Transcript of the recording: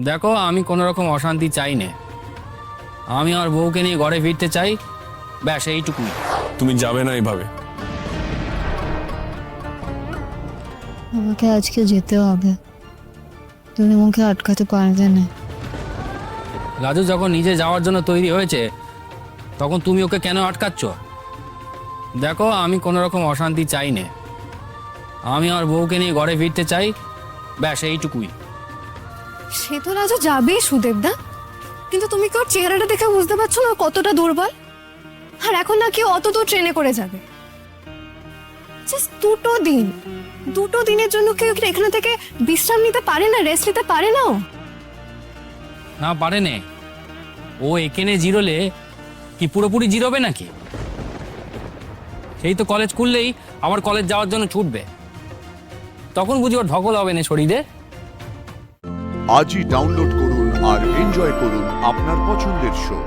দেখো, আমি কোনো রকম অশান্তি চাই না। আমি আমার বউকে নিয়ে ঘরে ফিরতে চাই, ব্যাস এইটুকুই। তুমি যাবে না এইভাবে। আমাকে আজকে যেতে হবে, তুমি আমাকে আটকাতে পারবে না। রাজু যখন নিজে যাওয়ার জন্য তৈরি হয়েছে, তখন তুমি ওকে কেন আটকাচ্ছ? দেখো, আমি কোনো রকম অশান্তি চাই না। আমি আমার বউকে নিয়ে ঘরে ফিরতে চাই, ব্যাস এইটুকুই। সে তো রাজা যাবেই সুদেবদা, কিন্তু তুমি কি ওর চেহারাটা দেখে বুঝতে পারছো না ও কতটা দুর্বল? আর এখন না কেউ অত দূর ট্রেনে করে যাবে। জাস্ট দুটো দিনের জন্য কেউ কি এখানে থেকে বিশ্রাম নিতে পারে না, রেস্ট নিতে পারে না? না পারে নে। ও এখানে জিরোলে কি পুরোপুরি জিরোবে নাকি? সেই তো কলেজ খুললেই আবার কলেজ যাওয়ার জন্য ছুটবে, তখন বুঝি ওর ধকল হবে না শরীরে। আজই ডাউনলোড করুন আর এনজয় করুন আপনার পছন্দের শো।